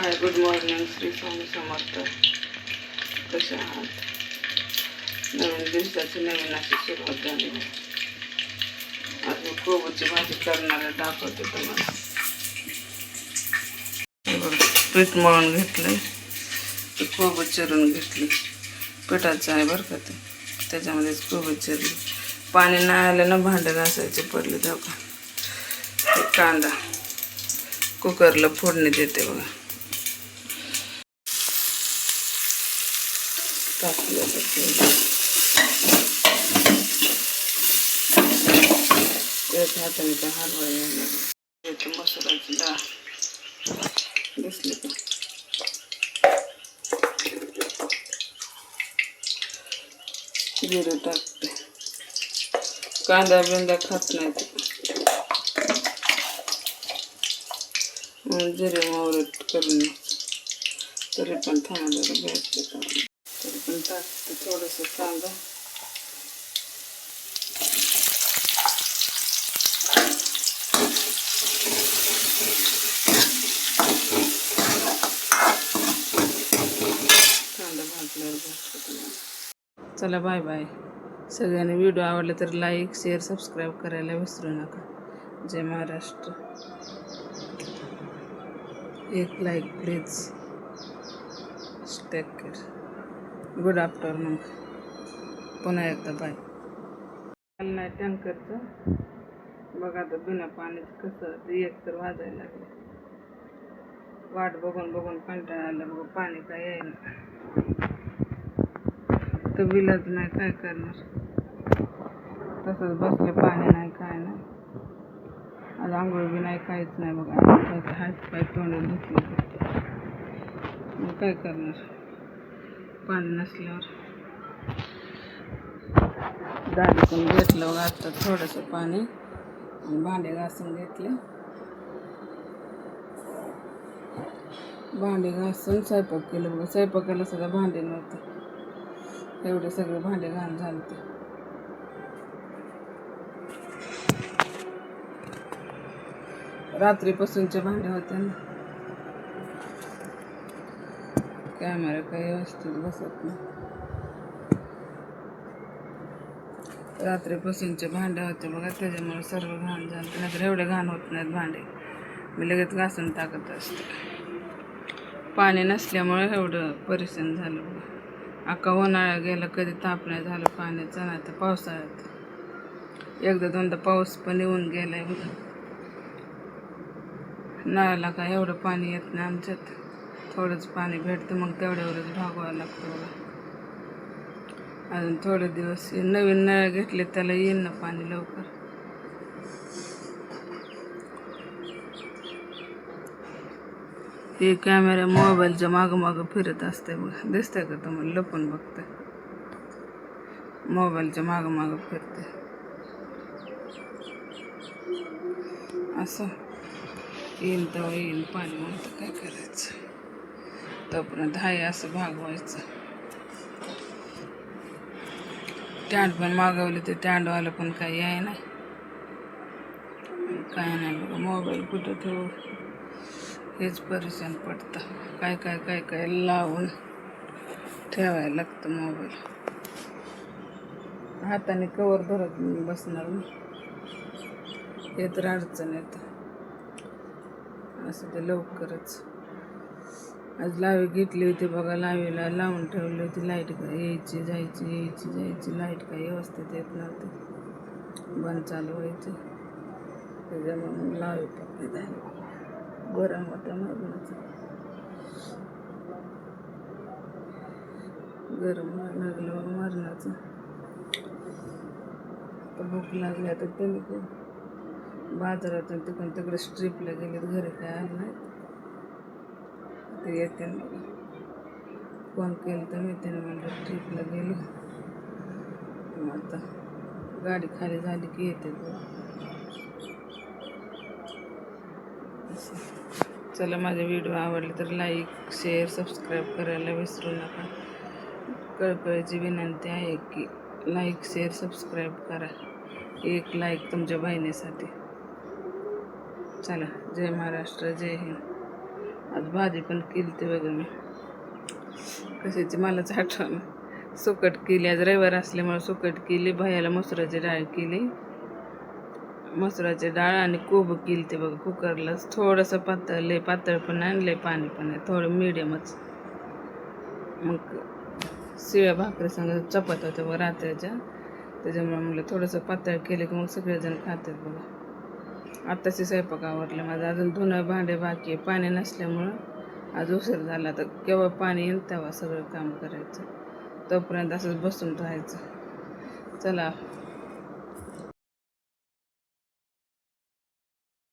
हाय, good morning. Shri Swami Samarth. कशा आहात? नवीन दिवसाची नवीन अशी सुरुवात झाली. आज मी कोबीची भाजी करणार आहे, दाखवते तुम्हाला. पीठ मळून घेतलंय, कोबी चिरून घेतली. पिठाचं आहे बरं का ते, त्याच्यामध्येच कोबी चिरली. पाणी नाही आलं ना, भांडे घासायचे पडले. तेव्हा कांदा कुकरला फोडणी देते बघा. टाकलं एक हाताने त्या हलवा यायला मसाल्याची डाळ दिसली का? जिरे टाकते. कांदा बिंदा खात नाही म्हणून जिरे मोहरी करून तरी पण थांबलेलं घ्यायचं. तरी पण टाकते थोडंसं कांदा. कांदा भाजल्यावर भाजते. चला, बाय बाय. सगळ्यांनी व्हिडिओ आवडले तर लाईक शेअर सबस्क्राईब करायला विसरू नका. जय महाराष्ट्र. एक like please. Take care. Good afternoon. पुन्हा एकदा बाय. नाही टँकरचं बघा आता, बिना पाण्याचं कसं एक तर वाजायला लागलं. वाट बघून बघून कंटाळा आला बघ, पाणी काय यायला तर बिलच नाही, काय करणार. तसंच बसले, पाणी नाही काय नाही. आज आंघोळ बी नाही, काहीच नाही बघा. हात पाय तोंड धुतले, मग काय करणार पाणी नसल्यावर. दाढीतून घेतलं बघा आता थोडंसं पाणी आणि भांडे घासून घेतले. भांडे घासून स्वयंपाक केलं बघा. स्वयंपाकाला सुद्धा भांडे नव्हते, एवढे सगळे भांडे घाण झाले ते. रात्रीपासूनचे भांडे होते ना, कॅमेरा काही व्यवस्थित बसत नाही. रात्रीपासूनचे भांडे होते बघा, त्याच्यामुळे सर्व घाण झालं. नाहीतर एवढे घाण होत नाहीत भांडे, मी लगेच घासून टाकत असते. पाणी नसल्यामुळे एवढं परेशान झालं बघा. अख्खा उन्हाळा गेला, कधी ताप नाही झालं पाण्याचा. नाही तर पावसाळ्यात एकदा दोनदा पाऊस पण येऊन गेलाय बघा. नळाला काय एवढं पाणी येत नाही आमच्यात, थोडंच पाणी भेटतं, मग तेवढ्यावरच भागवायला लागतं बघा. अजून थोडे दिवस नवीन नळ घेतले, त्याला येईल ना पाणी लवकर. हे कॅमेरा मोबाईलच्या मागं मागं फिरत असते बघा, दिसतंय का तुम्हाला? लपून बघते, मोबाईलच्या मागं मागं फिरते. असं येईल तेव्हा येईल पाणी, म्हणतं काय करायचं. तोपर्यंत हाय असं भागवायचं. टँड पण मागवले, ते टँडवालं पण काही आहे नाही, काय नाही बघा. मोबाईल कुठं ठेवू हेच परेशान पडतं. काय काय काय काय लावून ठेवायला लागतं मोबाईल. हाताने कवर धरत बसणार मी, हे तर अडचण येतं. असं ते लवकरच. आज लावी घेतली होती बघा, लावीला लावून ठेवली होती. लाईट काय यायची जायची, यायची जायची. लाईट काय व्यवस्थित येत नव्हती, बंद चालू व्हायची. त्याच्यामुळे लावी पक्की झाली. गरम होतं मरणाचं, गरम लागलं मरणाचं. तर भूक लागली आता. त्यांनी बाजारातून तिकडून तिकडे स्ट्रीपला गेलेत, घरी काय आलं नाही. ते येते बघा. फोन केलं तर मी त्याने म्हणलं ट्रिपला गेलो. आता गाडी खाली झाली की येते. चला, माझे व्हिडिओ आवडले तर लाईक शेअर सबस्क्राईब करायला विसरू नका. कळकळीची विनंती आहे की लाईक शेअर सबस्क्राईब करा. एक लाईक तुमच्या बहिणीसाठी. चला, जय महाराष्ट्र, जय हिंद. आज भाजी पण केली ते बघा मी कशाची मलाच आठवण. सुकट केली आज रविवार असल्यामुळे सुकट केली. भैयाला मसुराची डाळ केली. मसुराची डाळ आणि कोबं केली ते बघा कुकरलाच. थोडंसं पातळ, लय पातळ पण नाही लय पाणी पण नाही, थोडं मिडियमच. मग शिळ्या भाकरी संग चपात्या होत्या बघा रात्रीच्या, त्याच्यामुळे म्हटलं थोडंसं पातळ केलं की मग सगळेजण खातात बघा. आत्ताची स्वयंपाक आवरलं माझं. अजून धुणं भांडे बाकी आहे. पाणी नसल्यामुळं आज उशीर झाला. तर केव्हा पाणी येईल तेव्हा सगळं काम करायचं, तोपर्यंत असंच बसून राहायचं. चला